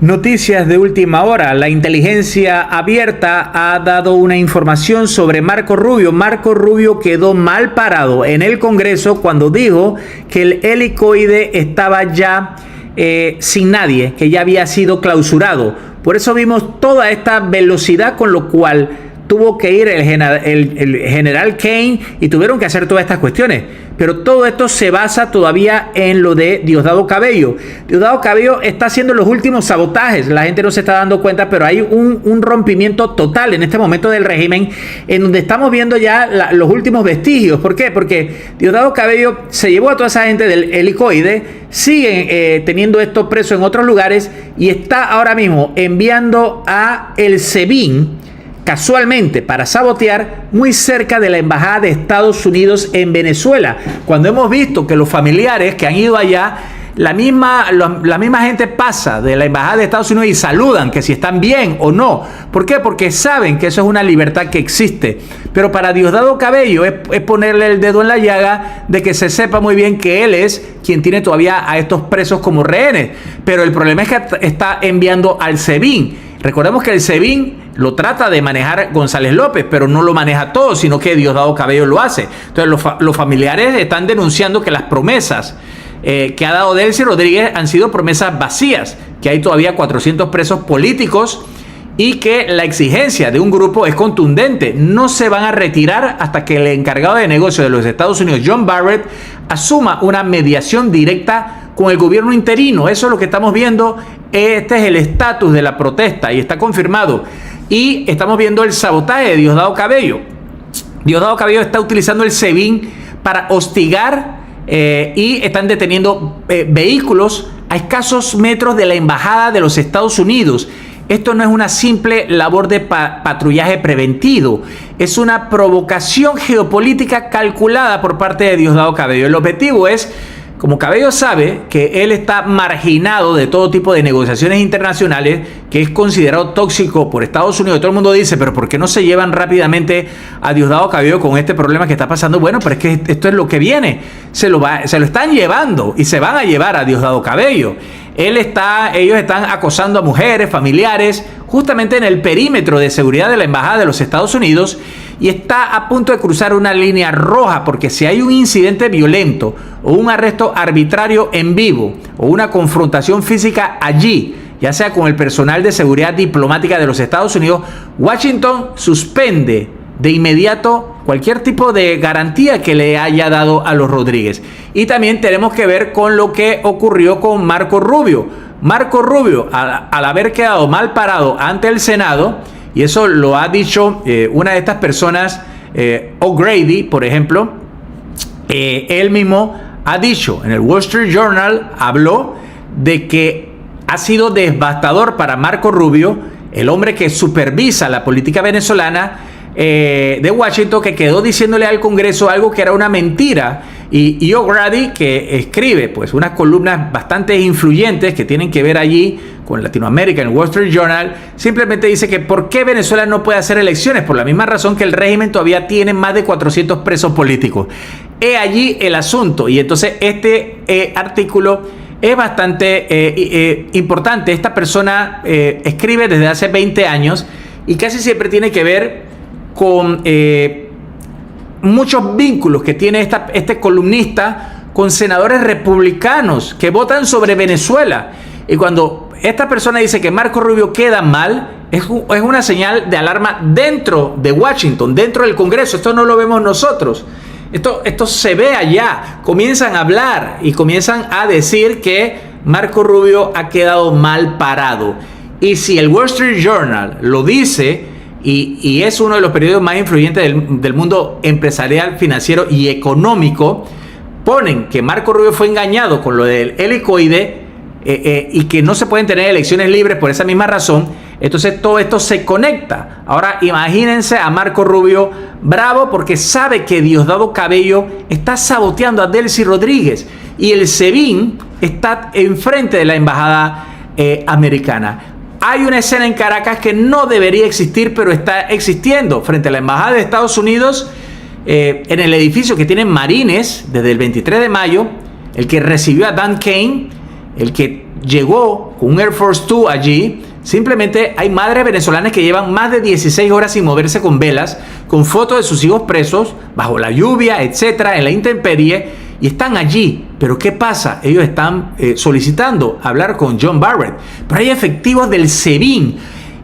Noticias de última hora. La inteligencia abierta ha dado una información sobre Marco Rubio. Marco Rubio quedó mal parado en el Congreso cuando dijo que el helicoide estaba ya sin nadie, que ya había sido clausurado. Por eso vimos toda esta velocidad con lo cual tuvo que ir el general Kane y tuvieron que hacer todas estas cuestiones. Pero todo esto se basa todavía en lo de Diosdado Cabello. Diosdado Cabello está haciendo los últimos sabotajes. La gente no se está dando cuenta, pero hay un rompimiento total en este momento del régimen, en donde estamos viendo ya los últimos vestigios. ¿Por qué? Porque Diosdado Cabello se llevó a toda esa gente del helicoide, siguen teniendo esto preso en otros lugares y está ahora mismo enviando a el SEBIN, casualmente para sabotear muy cerca de la embajada de Estados Unidos en Venezuela, cuando hemos visto que los familiares que han ido allá, la misma gente pasa de la embajada de Estados Unidos y saludan que si están bien o no. ¿Por qué? Porque saben que eso es una libertad que existe. Pero para Diosdado Cabello es ponerle el dedo en la llaga de que se sepa muy bien que él es quien tiene todavía a estos presos como rehenes. Pero el problema es que está enviando al SEBIN. Recordemos que el SEBIN lo trata de manejar González López, pero no lo maneja todo, sino que Diosdado Cabello lo hace. Entonces los familiares están denunciando que las promesas que ha dado Delcy Rodríguez han sido promesas vacías, que hay todavía 400 presos políticos y que la exigencia de un grupo es contundente. No se van a retirar hasta que el encargado de negocio de los Estados Unidos, John Barrett, asuma una mediación directa con el gobierno interino. Eso es lo que estamos viendo. Este es el estatus de la protesta y está confirmado. Y estamos viendo el sabotaje de Diosdado Cabello. Diosdado Cabello está utilizando el SEBIN para hostigar y están deteniendo vehículos a escasos metros de la embajada de los Estados Unidos. Esto no es una simple labor de patrullaje preventivo, es una provocación geopolítica calculada por parte de Diosdado Cabello. El objetivo es, como Cabello sabe que él está marginado de todo tipo de negociaciones internacionales, que es considerado tóxico por Estados Unidos, todo el mundo dice, pero ¿por qué no se llevan rápidamente a Diosdado Cabello con este problema que está pasando? Bueno, pero es que esto es lo que viene, se lo están llevando y se van a llevar a Diosdado Cabello. Ellos están acosando a mujeres, familiares, justamente en el perímetro de seguridad de la embajada de los Estados Unidos, y está a punto de cruzar una línea roja, porque si hay un incidente violento o un arresto arbitrario en vivo o una confrontación física allí, ya sea con el personal de seguridad diplomática de los Estados Unidos, Washington suspende de inmediato cualquier tipo de garantía que le haya dado a los Rodríguez. Y también tenemos que ver con lo que ocurrió con Marco Rubio. Marco Rubio, al haber quedado mal parado ante el Senado, y eso lo ha dicho una de estas personas, O'Grady, por ejemplo, él mismo ha dicho en el Wall Street Journal, habló de que ha sido devastador para Marco Rubio, el hombre que supervisa la política venezolana de Washington, que quedó diciéndole al Congreso algo que era una mentira. Y O'Grady, que escribe pues unas columnas bastante influyentes que tienen que ver allí con Latinoamérica en el Wall Street Journal, simplemente dice que ¿por qué Venezuela no puede hacer elecciones? Por la misma razón que el régimen todavía tiene más de 400 presos políticos. He allí el asunto. Y entonces este artículo es bastante importante. Esta persona escribe desde hace 20 años y casi siempre tiene que ver con muchos vínculos que tiene este columnista con senadores republicanos que votan sobre Venezuela. Y cuando esta persona dice que Marco Rubio queda mal, es una señal de alarma dentro de Washington, dentro del Congreso. Esto no lo vemos nosotros. Esto se ve allá. Comienzan a hablar y comienzan a decir que Marco Rubio ha quedado mal parado. Y si el Wall Street Journal lo dice, y es uno de los periódicos más influyentes del mundo empresarial, financiero y económico, ponen que Marco Rubio fue engañado con lo del helicoide y que no se pueden tener elecciones libres por esa misma razón. Entonces todo esto se conecta. Ahora imagínense a Marco Rubio bravo porque sabe que Diosdado Cabello está saboteando a Delcy Rodríguez y el SEBIN está enfrente de la embajada americana. Hay una escena en Caracas que no debería existir, pero está existiendo frente a la embajada de Estados Unidos, en el edificio que tienen marines desde el 23 de mayo, el que recibió a Dan Kane, el que llegó con un Air Force 2 allí. Simplemente hay madres venezolanas que llevan más de 16 horas sin moverse con velas, con fotos de sus hijos presos, bajo la lluvia, etcétera, en la intemperie, y están allí. Pero ¿qué pasa? Ellos están solicitando hablar con John Barrett. Pero hay efectivos del SEBIN.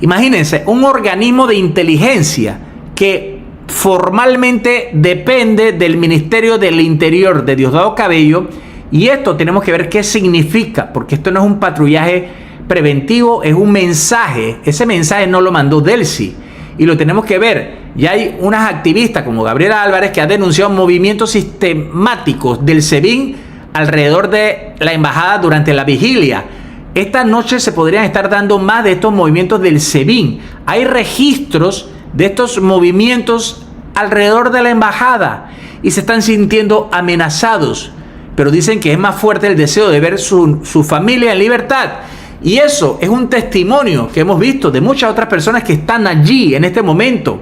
Imagínense, un organismo de inteligencia que formalmente depende del Ministerio del Interior de Diosdado Cabello. Y esto tenemos que ver qué significa, porque esto no es un patrullaje preventivo, es un mensaje. Ese mensaje no lo mandó Delcy y lo tenemos que ver. Ya hay unas activistas como Gabriela Álvarez que ha denunciado movimientos sistemáticos del SEBIN alrededor de la embajada durante la vigilia. Esta noche se podrían estar dando más de estos movimientos del SEBIN. Hay registros de estos movimientos alrededor de la embajada y se están sintiendo amenazados, pero dicen que es más fuerte el deseo de ver su familia en libertad. Y eso es un testimonio que hemos visto de muchas otras personas que están allí en este momento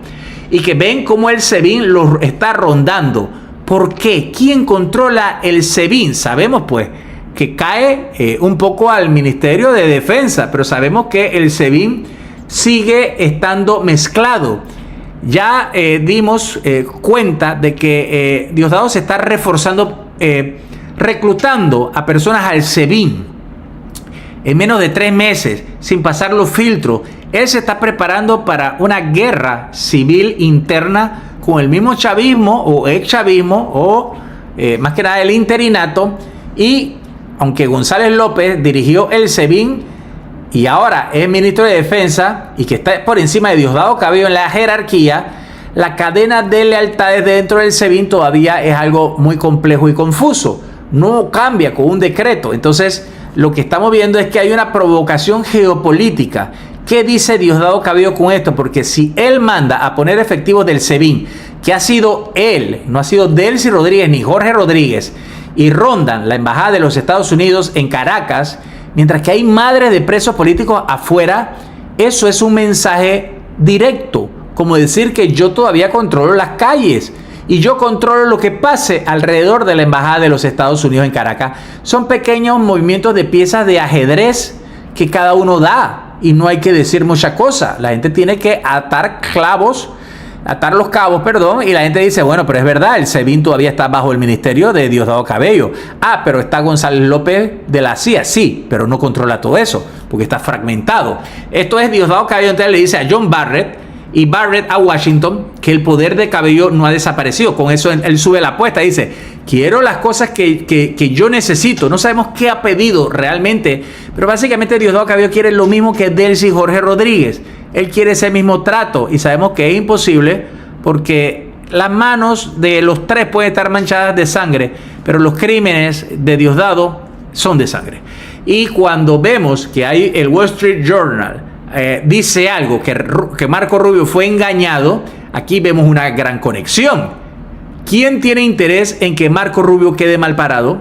y que ven cómo el SEBIN los está rondando. ¿Por qué? ¿Quién controla el SEBIN? Sabemos pues que cae un poco al Ministerio de Defensa, pero sabemos que el SEBIN sigue estando mezclado. Ya dimos cuenta de que Diosdado se está reforzando, reclutando a personas al SEBIN. En menos de 3 meses, sin pasar los filtros, él se está preparando para una guerra civil interna con el mismo chavismo o ex chavismo o más que nada el interinato. Y aunque González López dirigió el SEBIN y ahora es ministro de Defensa y que está por encima de Diosdado Cabello en la jerarquía, la cadena de lealtades dentro del SEBIN todavía es algo muy complejo y confuso. No cambia con un decreto. Entonces, lo que estamos viendo es que hay una provocación geopolítica. ¿Qué dice Diosdado Cabello con esto? Porque si él manda a poner efectivos del SEBIN, que ha sido él, no ha sido Delcy Rodríguez ni Jorge Rodríguez, y rondan la embajada de los Estados Unidos en Caracas, mientras que hay madres de presos políticos afuera, eso es un mensaje directo, como decir que yo todavía controlo las calles y yo controlo lo que pase alrededor de la embajada de los Estados Unidos en Caracas. Son pequeños movimientos de piezas de ajedrez que cada uno da y no hay que decir mucha cosa. La gente tiene que atar los cabos, y la gente dice, bueno, pero es verdad, el SEBIN todavía está bajo el ministerio de Diosdado Cabello. Ah, pero está González López de la CIA, sí, pero no controla todo eso, porque está fragmentado. Esto es Diosdado Cabello, entonces le dice a John Barrett, y Barrett a Washington, que el poder de Cabello no ha desaparecido. Con eso él sube la apuesta, dice, quiero las cosas que yo necesito. No sabemos qué ha pedido realmente, pero básicamente Diosdado Cabello quiere lo mismo que Delcy y Jorge Rodríguez. Él quiere ese mismo trato y sabemos que es imposible porque las manos de los tres pueden estar manchadas de sangre, pero los crímenes de Diosdado son de sangre. Y cuando vemos que hay el Wall Street Journal dice algo, que Marco Rubio fue engañado, aquí vemos una gran conexión. ¿Quién tiene interés en que Marco Rubio quede mal parado?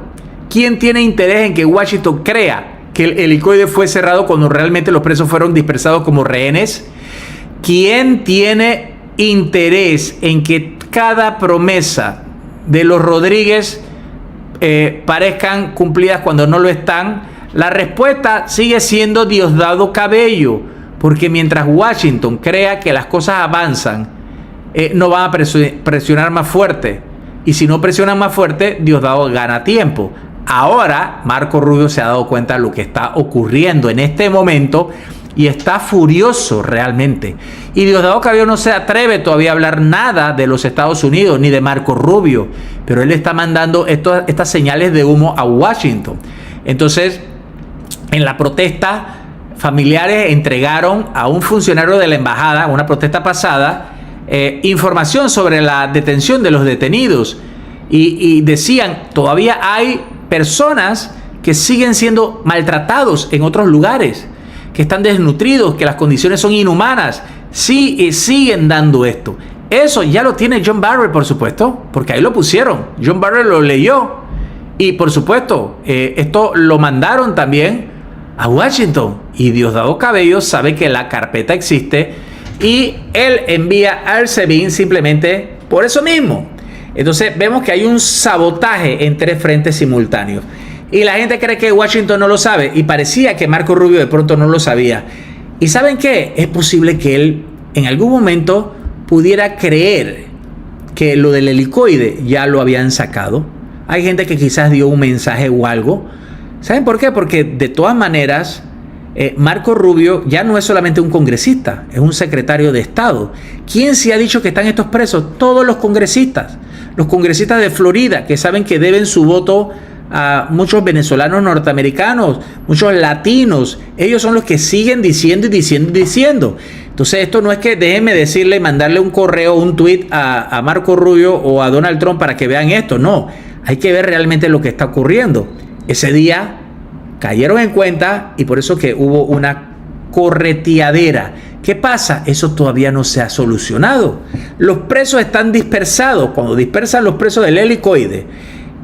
¿Quién tiene interés en que Washington crea que el helicoide fue cerrado cuando realmente los presos fueron dispersados como rehenes? ¿Quién tiene interés en que cada promesa de los Rodríguez parezcan cumplidas cuando no lo están? La respuesta sigue siendo Diosdado Cabello. Porque mientras Washington crea que las cosas avanzan, no van a presionar más fuerte. Y si no presionan más fuerte, Diosdado gana tiempo. Ahora, Marco Rubio se ha dado cuenta de lo que está ocurriendo en este momento y está furioso realmente. Y Diosdado Cabello no se atreve todavía a hablar nada de los Estados Unidos ni de Marco Rubio. Pero él está mandando estas señales de humo a Washington. Entonces, en la protesta, familiares entregaron a un funcionario de la embajada, una protesta pasada, información sobre la detención de los detenidos y decían, todavía hay personas que siguen siendo maltratados en otros lugares, que están desnutridos, que las condiciones son inhumanas. Sí, y siguen dando esto. Eso ya lo tiene John Barrett, por supuesto, porque ahí lo pusieron. John Barrett lo leyó y por supuesto esto lo mandaron también a Washington, y Diosdado Cabello sabe que la carpeta existe y él envía al SEBIN simplemente por eso mismo. Entonces vemos que hay un sabotaje en 3 frentes simultáneos. Y la gente cree que Washington no lo sabe. Y parecía que Marco Rubio de pronto no lo sabía. ¿Y saben qué? Es posible que él en algún momento pudiera creer que lo del helicoide ya lo habían sacado. Hay gente que quizás dio un mensaje o algo. ¿Saben por qué? Porque de todas maneras, Marco Rubio ya no es solamente un congresista, es un secretario de Estado. ¿Quién sí ha dicho que están estos presos? Todos los congresistas de Florida, que saben que deben su voto a muchos venezolanos norteamericanos, muchos latinos. Ellos son los que siguen diciendo y diciendo y diciendo. Entonces esto no es que déjenme decirle, mandarle un correo, un tweet a Marco Rubio o a Donald Trump para que vean esto. No, hay que ver realmente lo que está ocurriendo. Ese día cayeron en cuenta y por eso que hubo una correteadera. ¿Qué pasa? Eso todavía no se ha solucionado. Los presos están dispersados. Cuando dispersan los presos del helicoide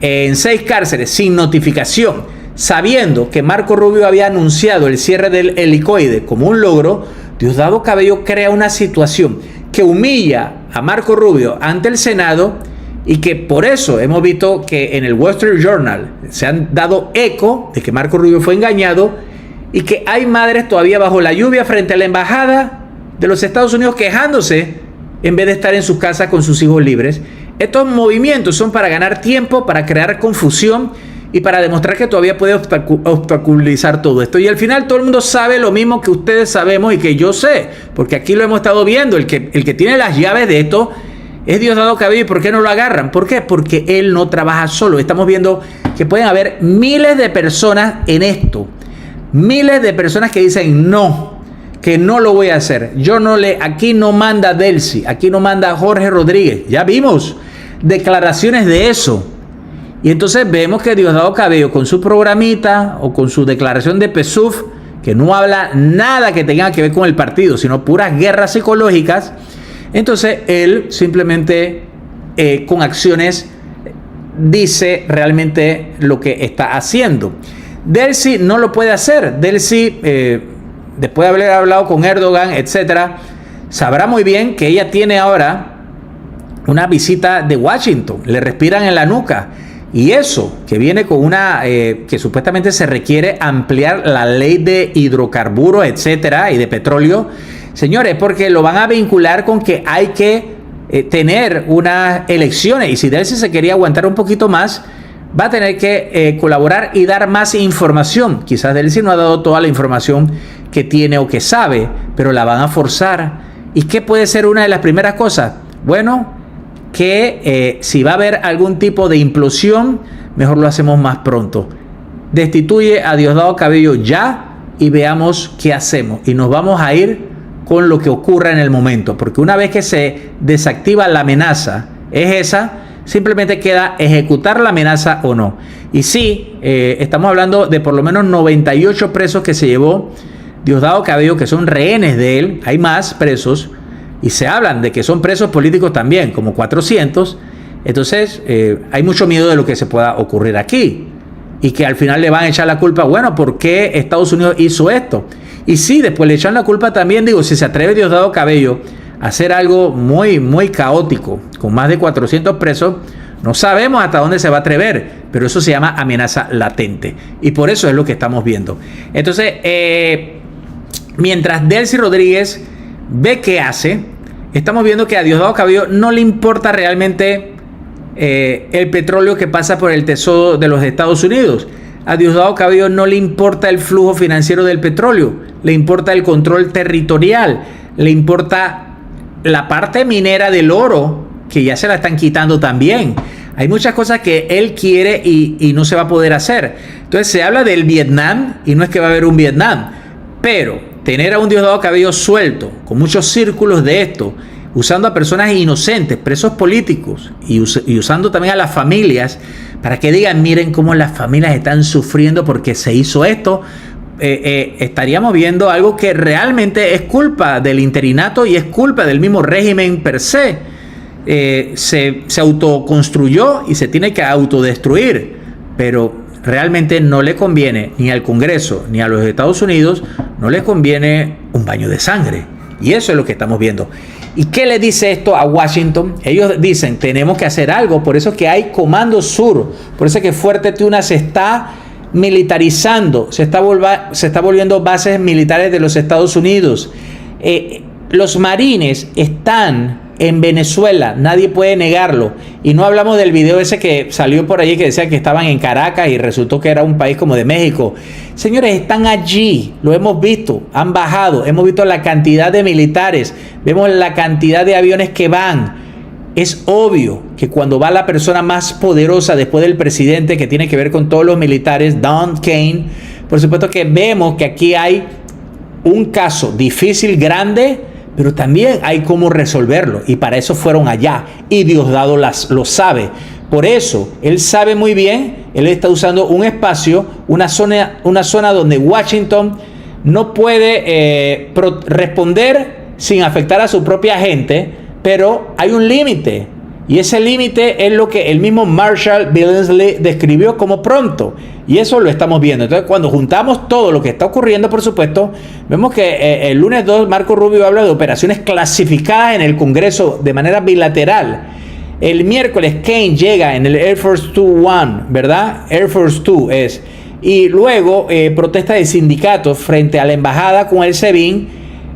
en 6 cárceles sin notificación, sabiendo que Marco Rubio había anunciado el cierre del helicoide como un logro, Diosdado Cabello crea una situación que humilla a Marco Rubio ante el Senado y que por eso hemos visto que en el Wall Street Journal se han dado eco de que Marco Rubio fue engañado y que hay madres todavía bajo la lluvia frente a la embajada de los Estados Unidos quejándose en vez de estar en sus casas con sus hijos libres. Estos movimientos son para ganar tiempo, para crear confusión y para demostrar que todavía puede obstaculizar todo esto. Y al final todo el mundo sabe lo mismo que ustedes sabemos y que yo sé, porque aquí lo hemos estado viendo. El que tiene las llaves de esto es Diosdado Cabello. ¿Y por qué no lo agarran? ¿Por qué? Porque él no trabaja solo. Estamos viendo que pueden haber miles de personas en esto. Miles de personas que dicen no, que no lo voy a hacer. Aquí no manda Delcy, aquí no manda Jorge Rodríguez. Ya vimos declaraciones de eso. Y entonces vemos que Diosdado Cabello con su programita o con su declaración de PSUV, que no habla nada que tenga que ver con el partido, sino puras guerras psicológicas, entonces él simplemente con acciones dice realmente lo que está haciendo. Delcy no lo puede hacer. Delcy, después de haber hablado con Erdogan, etcétera, sabrá muy bien que ella tiene ahora una visita de Washington. Le respiran en la nuca. Y eso, que viene con una, que supuestamente se requiere ampliar la ley de hidrocarburos, etcétera, y de petróleo. Señores, porque lo van a vincular con que hay que tener unas elecciones. Y si Delcy se quería aguantar un poquito más, va a tener que colaborar y dar más información. Quizás Delcy no ha dado toda la información que tiene o que sabe, pero la van a forzar. ¿Y qué puede ser una de las primeras cosas? Bueno, que si va a haber algún tipo de implosión, mejor lo hacemos más pronto. Destituye a Diosdado Cabello ya y veamos qué hacemos. Y nos vamos a ir con lo que ocurra en el momento, porque una vez que se desactiva la amenaza, es esa, simplemente queda ejecutar la amenaza o no. Y sí, estamos hablando de por lo menos 98 presos que se llevó Diosdado Cabello, que son rehenes de él. Hay más presos y se hablan de que son presos políticos también, como 400. Entonces hay mucho miedo de lo que se pueda ocurrir aquí y que al final le van a echar la culpa. Bueno, ¿por qué Estados Unidos hizo esto? Y sí, después le echan la culpa también, digo, si se atreve Diosdado Cabello a hacer algo muy, muy caótico, con más de 400 presos, no sabemos hasta dónde se va a atrever, pero eso se llama amenaza latente. Y por eso es lo que estamos viendo. Entonces, mientras Delcy Rodríguez ve qué hace, estamos viendo que a Diosdado Cabello no le importa realmente el petróleo que pasa por el Tesoro de los Estados Unidos. A Diosdado Cabello no le importa el flujo financiero del petróleo, le importa el control territorial, le importa la parte minera del oro, que ya se la están quitando también. Hay muchas cosas que él quiere y no se va a poder hacer. Entonces se habla del Vietnam y no es que va a haber un Vietnam, pero tener a un Diosdado Cabello suelto, con muchos círculos de esto, usando a personas inocentes, presos políticos, y usando también a las familias, para que digan, miren cómo las familias están sufriendo porque se hizo esto, estaríamos viendo algo que realmente es culpa del interinato y es culpa del mismo régimen per se. Se autoconstruyó y se tiene que autodestruir, pero realmente no le conviene ni al Congreso ni a los Estados Unidos, no les conviene un baño de sangre. Y eso es lo que estamos viendo. ¿Y qué le dice esto a Washington? Ellos dicen, tenemos que hacer algo. Por eso es que hay Comando Sur. Por eso es que Fuerte Tuna se está militarizando, se está volviendo bases militares de los Estados Unidos. Los marines están en Venezuela, nadie puede negarlo. Y no hablamos del video ese que salió por allí que decía que estaban en Caracas y resultó que era un país como de México. Señores, están allí, lo hemos visto, han bajado, hemos visto la cantidad de militares, vemos la cantidad de aviones que van. Es obvio que cuando va la persona más poderosa después del presidente, que tiene que ver con todos los militares, Don Kane, por supuesto que vemos que aquí hay un caso difícil, grande, pero también hay cómo resolverlo, y para eso fueron allá, y Diosdado lo sabe. Por eso, él sabe muy bien, él está usando un espacio, una zona donde Washington no puede responder sin afectar a su propia gente, pero hay un límite, y ese límite es lo que el mismo Marshall Billingsley describió como pronto, y eso lo estamos viendo. Entonces, cuando juntamos todo lo que está ocurriendo, por supuesto, vemos que el lunes 2 Marco Rubio habla de operaciones clasificadas en el Congreso de manera bilateral. El miércoles Kane llega en el Air Force 2-1, ¿verdad? Air Force 2 es. Y luego protesta de sindicatos frente a la embajada con el SEBIN.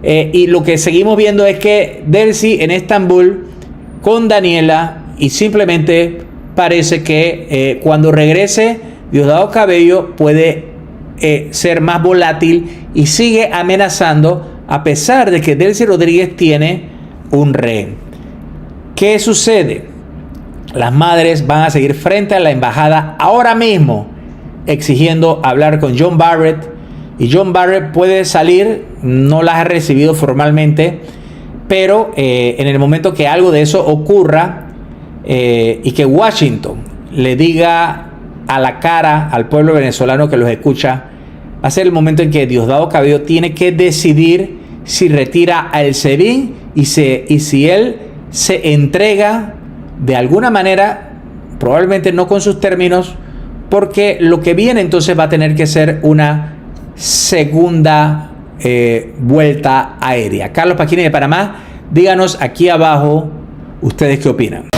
Y lo que seguimos viendo es que Delcy en Estambul con Daniela, y simplemente parece que cuando regrese Diosdado Cabello puede ser más volátil y sigue amenazando a pesar de que Delcy Rodríguez tiene un rehén. ¿Qué sucede? Las madres van a seguir frente a la embajada ahora mismo exigiendo hablar con John Barrett, y John Barrett puede salir, no las ha recibido formalmente, pero en el momento que algo de eso ocurra y que Washington le diga a la cara al pueblo venezolano que los escucha, va a ser el momento en que Diosdado Cabello tiene que decidir si retira al SEBIN y si él se entrega de alguna manera, probablemente no con sus términos, porque lo que viene entonces va a tener que ser una segunda vuelta aérea. Carlos Pasquini de Panamá, díganos aquí abajo ustedes qué opinan.